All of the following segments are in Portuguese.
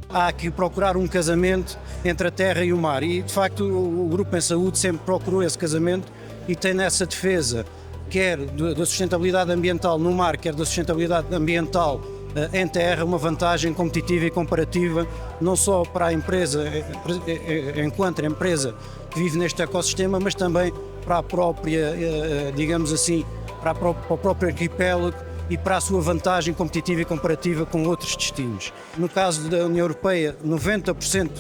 há que procurar um casamento entre a terra e o mar. E, de facto, o Grupo Em Saúde sempre procurou esse casamento e tem nessa defesa, quer da sustentabilidade ambiental no mar, quer da sustentabilidade ambiental em terra, uma vantagem competitiva e comparativa, não só para a empresa, enquanto empresa que vive neste ecossistema, mas também para a própria, digamos assim, para o próprio arquipélago e para a sua vantagem competitiva e comparativa com outros destinos. No caso da União Europeia, 90%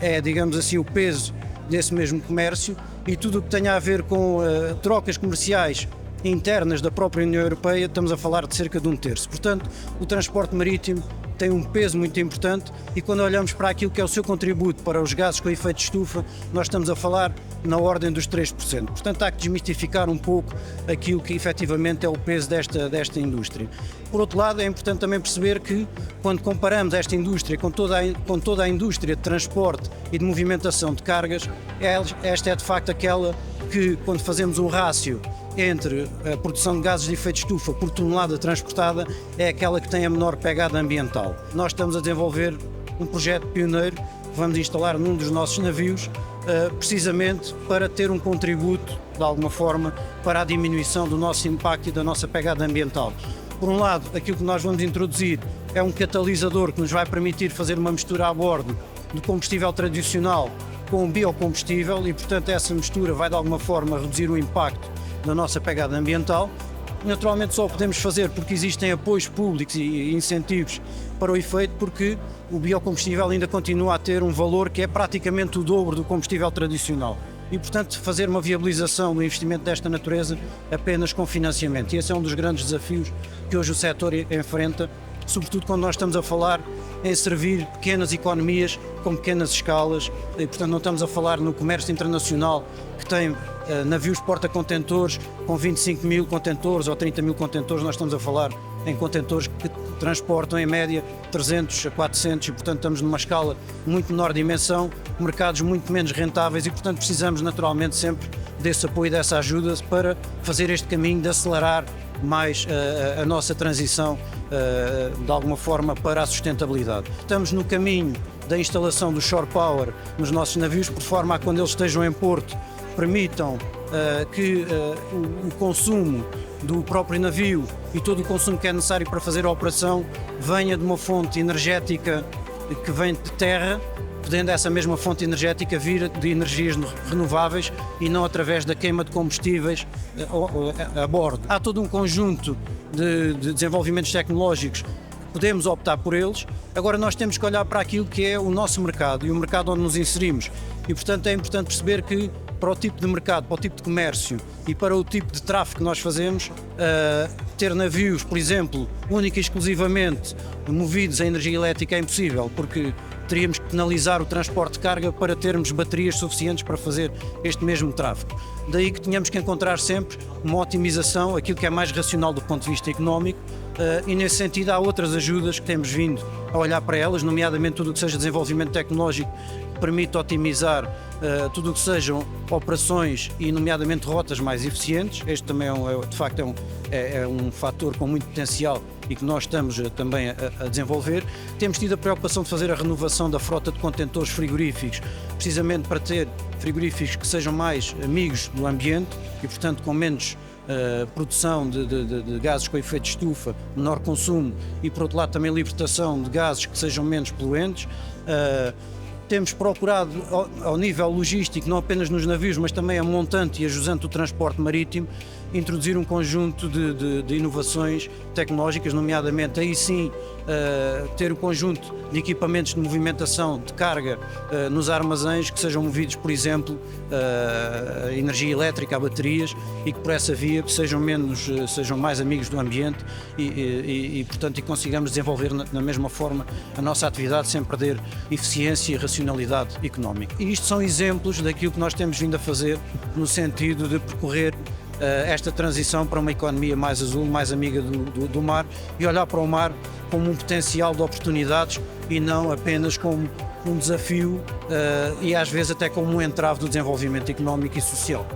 é, digamos assim, o peso desse mesmo comércio, e tudo o que tenha a ver com trocas comerciais internas da própria União Europeia, estamos a falar de cerca de 1/3. Portanto, o transporte marítimo tem um peso muito importante, e quando olhamos para aquilo que é o seu contributo para os gases com efeito de estufa, nós estamos a falar na ordem dos 3%. Portanto, há que desmistificar um pouco aquilo que efetivamente é o peso desta indústria. Por outro lado, é importante também perceber que, quando comparamos esta indústria com toda a indústria de transporte e de movimentação de cargas, esta é de facto aquela que, quando fazemos um rácio entre a produção de gases de efeito de estufa por tonelada transportada, é aquela que tem a menor pegada ambiental. Nós estamos a desenvolver um projeto pioneiro que vamos instalar num dos nossos navios, precisamente para ter um contributo, de alguma forma, para a diminuição do nosso impacto e da nossa pegada ambiental. Por um lado, aquilo que nós vamos introduzir é um catalisador que nos vai permitir fazer uma mistura a bordo do combustível tradicional com o biocombustível, e, portanto, essa mistura vai, de alguma forma, reduzir o impacto da nossa pegada ambiental. Naturalmente só o podemos fazer porque existem apoios públicos e incentivos para o efeito, porque o biocombustível ainda continua a ter um valor que é praticamente o dobro do combustível tradicional. E, portanto, fazer uma viabilização do investimento desta natureza apenas com financiamento. E esse é um dos grandes desafios que hoje o setor enfrenta, sobretudo quando nós estamos a falar em servir pequenas economias com pequenas escalas, e, portanto, não estamos a falar no comércio internacional que tem navios porta-contentores com 25 mil contentores ou 30 mil contentores. Nós estamos a falar em contentores que transportam em média 300 a 400, e, portanto, estamos numa escala muito menor dimensão, mercados muito menos rentáveis, e, portanto, precisamos naturalmente sempre desse apoio, dessa ajuda para fazer este caminho de acelerar mais a nossa transição, de alguma forma, para a sustentabilidade. Estamos no caminho da instalação do Shore Power nos nossos navios, por forma a, quando eles estejam em porto, permitam que o consumo do próprio navio e todo o consumo que é necessário para fazer a operação venha de uma fonte energética que vem de terra, podendo essa mesma fonte energética vir de energias renováveis e não através da queima de combustíveis a bordo. Há todo um conjunto de desenvolvimentos tecnológicos, podemos optar por eles. Agora nós temos que olhar para aquilo que é o nosso mercado e o mercado onde nos inserimos, e, portanto, é importante perceber que, para o tipo de mercado, para o tipo de comércio e para o tipo de tráfego que nós fazemos, ter navios, por exemplo, única e exclusivamente movidos a energia elétrica é impossível, porque teríamos que penalizar o transporte de carga para termos baterias suficientes para fazer este mesmo tráfego. Daí que tínhamos que encontrar sempre uma otimização, aquilo que é mais racional do ponto de vista económico, e nesse sentido há outras ajudas que temos vindo a olhar para elas, nomeadamente tudo o que seja desenvolvimento tecnológico que permite otimizar tudo o que sejam operações e, nomeadamente, rotas mais eficientes. Este também de facto é um fator com muito potencial e que nós estamos também a desenvolver. Temos tido a preocupação de fazer a renovação da frota de contentores frigoríficos, precisamente para ter frigoríficos que sejam mais amigos do ambiente e, portanto, com menos produção de gases com efeito de estufa, menor consumo e, por outro lado, também libertação de gases que sejam menos poluentes. Temos procurado, ao nível logístico, não apenas nos navios, mas também a montante e a jusante do transporte marítimo, introduzir um conjunto de inovações tecnológicas, nomeadamente aí sim ter o conjunto de equipamentos de movimentação de carga nos armazéns que sejam movidos, por exemplo, a energia elétrica, a baterias, e que por essa via sejam mais amigos do ambiente e portanto, consigamos desenvolver na mesma forma a nossa atividade sem perder eficiência e racionalidade económica. E isto são exemplos daquilo que nós temos vindo a fazer no sentido de percorrer esta transição para uma economia mais azul, mais amiga do mar, e olhar para o mar como um potencial de oportunidades e não apenas como um desafio e às vezes até como um entrave do desenvolvimento económico e social.